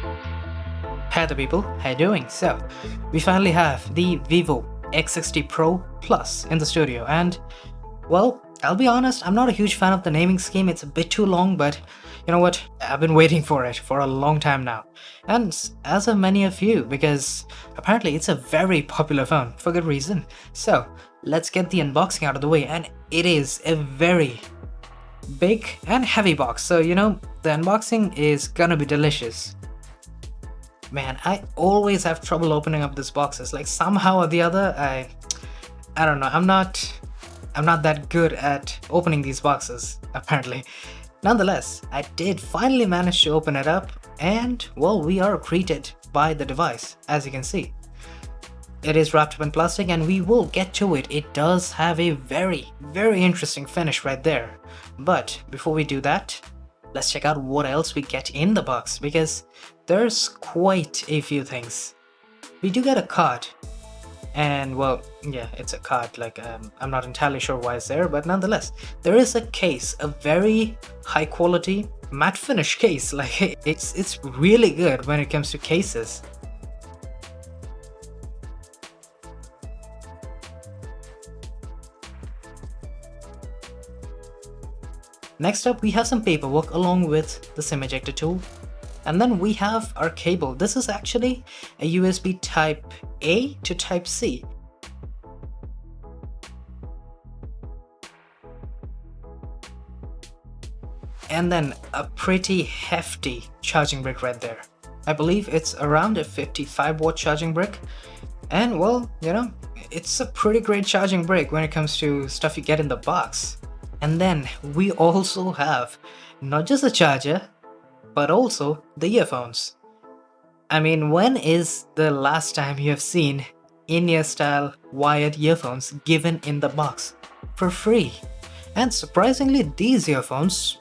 Hi there people, how you doing? So, we finally have the Vivo X60 Pro Plus in the studio and, well, I'll be honest, I'm not a huge fan of the naming scheme. It's a bit too long, but you know what? I've been waiting for it for a long time now. And as have many of you, because apparently it's a very popular phone for good reason. So, let's get the unboxing out of the way, and it is a very big and heavy box. So, the unboxing is gonna be delicious. Man, I always have trouble opening up these boxes. Like somehow or the other, I don't know. I'm not that good at opening these boxes, apparently. Nonetheless, I did finally manage to open it up, and well, we are greeted by the device, as you can see. It is wrapped up in plastic, and we will get to it. It does have a very, very interesting finish right there. But before we do that, let's check out what else we get in the box, because there's quite a few things. We do get a card, and well, yeah, it's a card. Like I'm not entirely sure why it's there, but nonetheless, there is a case, a very high quality matte finish case. Like it's really good when it comes to cases. Next up, we have some paperwork along with the SIM ejector tool. And then we have our cable. This is actually a USB type A to type C. And then a pretty hefty charging brick right there. I believe it's around a 55-watt charging brick. And well, it's a pretty great charging brick when it comes to stuff you get in the box. And then we also have not just a charger, but also the earphones. I mean, when is the last time you have seen in-ear style wired earphones given in the box for free? And surprisingly, these earphones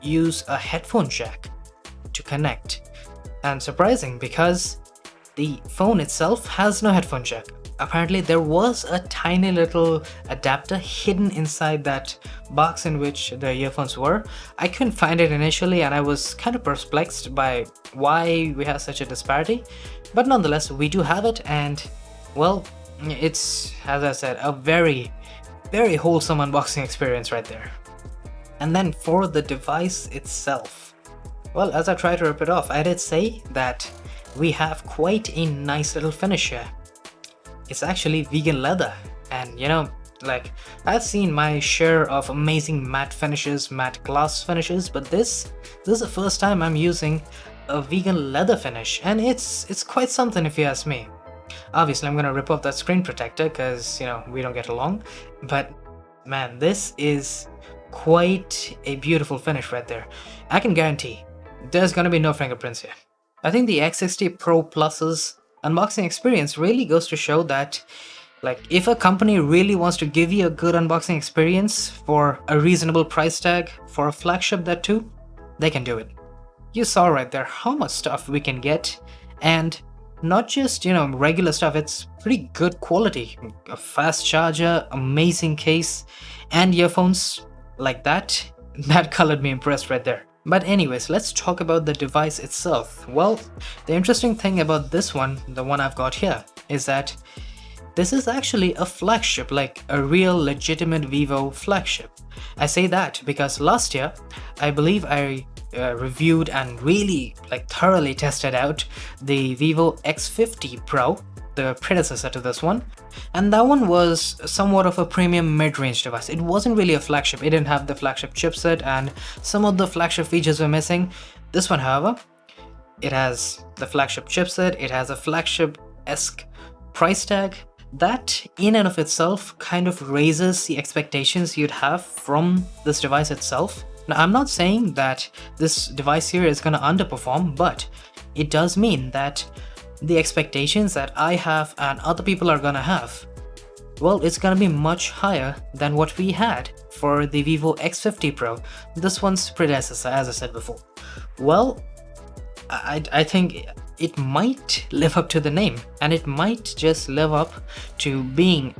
use a headphone jack to connect. And surprising because the phone itself has no headphone jack. Apparently there was a tiny little adapter hidden inside that box in which the earphones were. I couldn't find it initially, and I was kind of perplexed by why we have such a disparity. But nonetheless, we do have it, and well, it's, as I said, a very, very wholesome unboxing experience right there. And then for the device itself, well, as I try to rip it off, I did say that we have quite a nice little finish here. It's actually vegan leather, and like I've seen my share of amazing matte finishes, matte glass finishes, but this is the first time I'm using a vegan leather finish, and it's quite something if you ask me. Obviously I'm gonna rip off that screen protector because we don't get along, but man, this is quite a beautiful finish right there. I can guarantee there's gonna be no fingerprints here. I think the X60 Pro Plus's unboxing experience really goes to show that, like, if a company really wants to give you a good unboxing experience for a reasonable price tag, for a flagship that too, they can do it. You saw right there how much stuff we can get, and not just regular stuff. It's pretty good quality, a fast charger, amazing case, and earphones like that colored me impressed right there. But anyways, let's talk about the device itself. Well, the interesting thing about this one, the one I've got here, is that this is actually a flagship, like a real legitimate Vivo flagship. I say that because last year, I believe I reviewed and really thoroughly tested out the Vivo X50 Pro, the predecessor to this one, and that one was somewhat of a premium mid-range device. It wasn't really a flagship. It didn't have the flagship chipset, and some of the flagship features were missing. This one, however, it has the flagship chipset, it has a flagship-esque price tag. That in and of itself kind of raises the expectations you'd have from this device itself. Now, I'm not saying that this device here is going to underperform, but it does mean that the expectations that I have and other people are gonna have, well, it's gonna be much higher than what we had for the Vivo X50 Pro, this one's predecessor, as I said before. Well, I think it might live up to the name, and it might just live up to being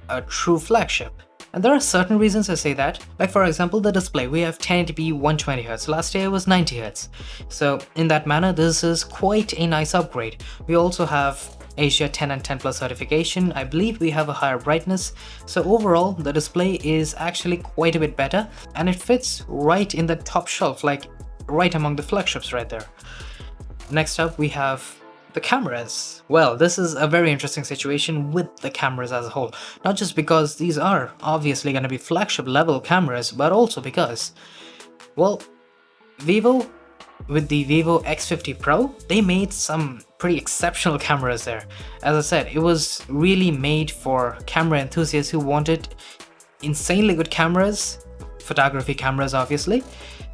a true flagship. And there are certain reasons I say that. Like for example, the display, we have 1080p 120Hz, last year it was 90Hz. So in that manner, this is quite a nice upgrade. We also have Asia 10 and 10 Plus certification. I believe we have a higher brightness. So overall, the display is actually quite a bit better, and it fits right in the top shelf, like right among the flagships right there. Next up, we have the cameras. Well, this is a very interesting situation with the cameras as a whole. Not just because these are obviously going to be flagship level cameras, but also because, well, Vivo, with the Vivo X60 Pro, they made some pretty exceptional cameras there. As I said, it was really made for camera enthusiasts who wanted insanely good cameras, photography cameras obviously,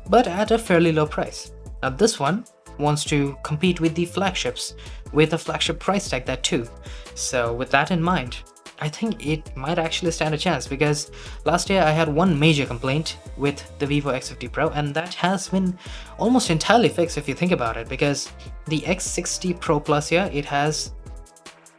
but at a fairly low price. Now this one wants to compete with the flagships with a flagship price tag that too. So with that in mind, I think it might actually stand a chance, because last year I had one major complaint with the Vivo X50 Pro, and that has been almost entirely fixed if you think about it, because the X60 Pro Plus here, it has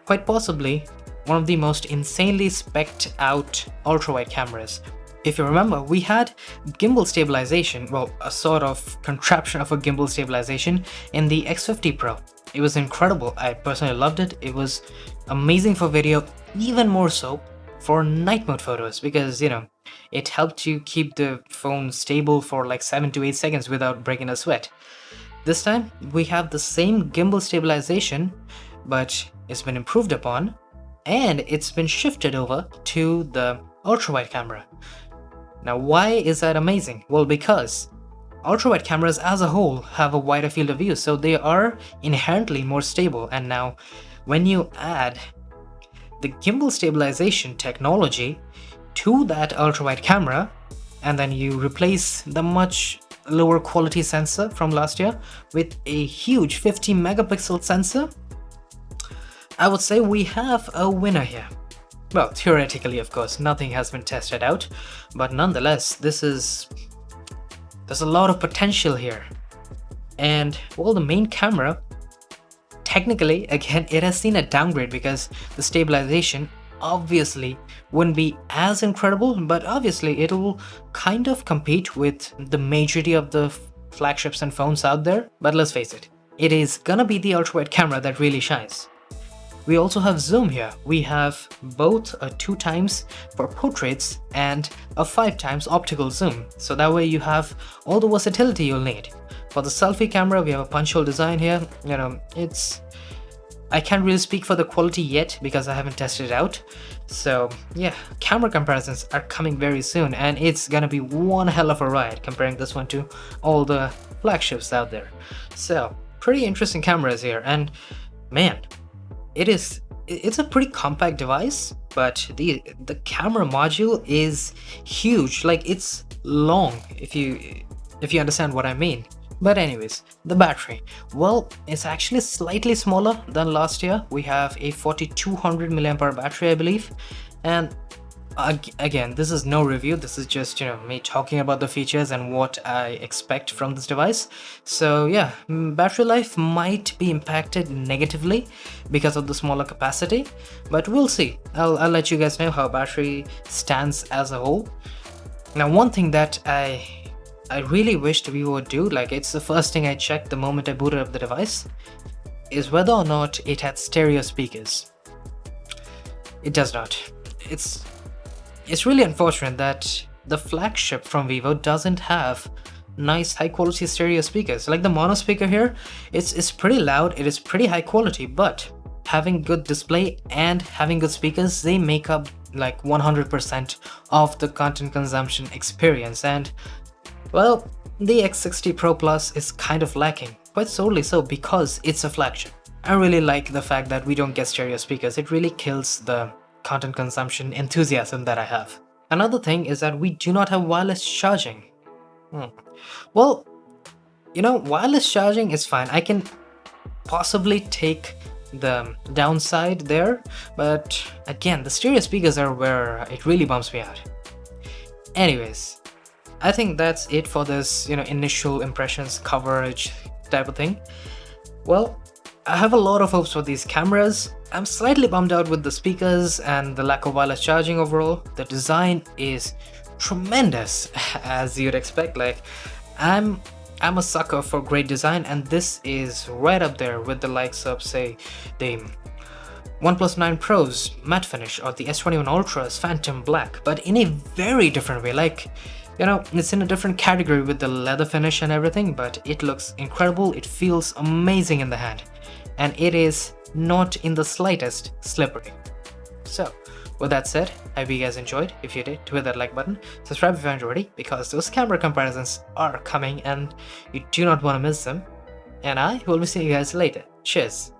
quite possibly one of the most insanely spec'd out ultra-wide cameras. If you remember, we had gimbal stabilization, well, a sort of contraption of a gimbal stabilization in the X50 Pro. It was incredible. I personally loved it. It was amazing for video, even more so for night mode photos, because, you know, it helped you keep the phone stable for like 7 to 8 seconds without breaking a sweat. This time, we have the same gimbal stabilization, but it's been improved upon, and it's been shifted over to the ultra-wide camera. Now, why is that amazing? Well, because ultra-wide cameras as a whole have a wider field of view, so they are inherently more stable. And now, when you add the gimbal stabilization technology to that ultra-wide camera, and then you replace the much lower quality sensor from last year with a huge 50 megapixel sensor, I would say we have a winner here. Well, theoretically, of course, nothing has been tested out, but nonetheless, there's a lot of potential here. And, well, the main camera, technically, again, it has seen a downgrade because the stabilization obviously wouldn't be as incredible, but obviously it will kind of compete with the majority of the flagships and phones out there. But let's face it, it is gonna be the ultra-wide camera that really shines. We also have zoom here. We have both a 2x for portraits and a 5x optical zoom. So that way you have all the versatility you'll need. For the selfie camera, we have a punch hole design here. You know, I can't really speak for the quality yet because I haven't tested it out. So yeah, camera comparisons are coming very soon, and it's gonna be one hell of a ride comparing this one to all the flagships out there. So pretty interesting cameras here, and man, it's a pretty compact device, but the camera module is huge. Like, it's long, if you understand what I mean. But anyways, the battery, well, it's actually slightly smaller than last year. We have a 4200 mAh battery, I believe, and again, this is no review, this is just, you know, me talking about the features and what I expect from this device. So yeah, battery life might be impacted negatively because of the smaller capacity, but we'll see. I'll let you guys know how battery stands as a whole. Now, one thing that I really wished Vivo would do, like it's the first thing I checked the moment I booted up the device, is whether or not it had stereo speakers. It does not. It's really unfortunate that the flagship from Vivo doesn't have nice high quality stereo speakers. Like the mono speaker here, it's pretty loud, it is pretty high quality, but having good display and having good speakers, they make up like 100% of the content consumption experience. And well, the X60 Pro Plus is kind of lacking, quite solely so because it's a flagship. I really like the fact that we don't get stereo speakers. It really kills the content consumption enthusiasm that I have. Another thing is that we do not have wireless charging. Well, you know, wireless charging is fine. I can possibly take the downside there, but again, the stereo speakers are where it really bumps me out. Anyways, I think that's it for this, you know, initial impressions coverage type of thing. Well, I have a lot of hopes for these cameras. I'm slightly bummed out with the speakers and the lack of wireless charging overall. The design is tremendous, as you'd expect. Like, I'm a sucker for great design, and this is right up there with the likes of, say, the OnePlus 9 Pro's matte finish or the S21 Ultra's Phantom Black, but in a very different way. Like, you know, it's in a different category with the leather finish and everything, but it looks incredible, it feels amazing in the hand, and it is not in the slightest slippery. So, with that said, I hope you guys enjoyed. If you did, hit that like button, subscribe if you haven't already, because those camera comparisons are coming and you do not want to miss them. And I will be seeing you guys later. Cheers!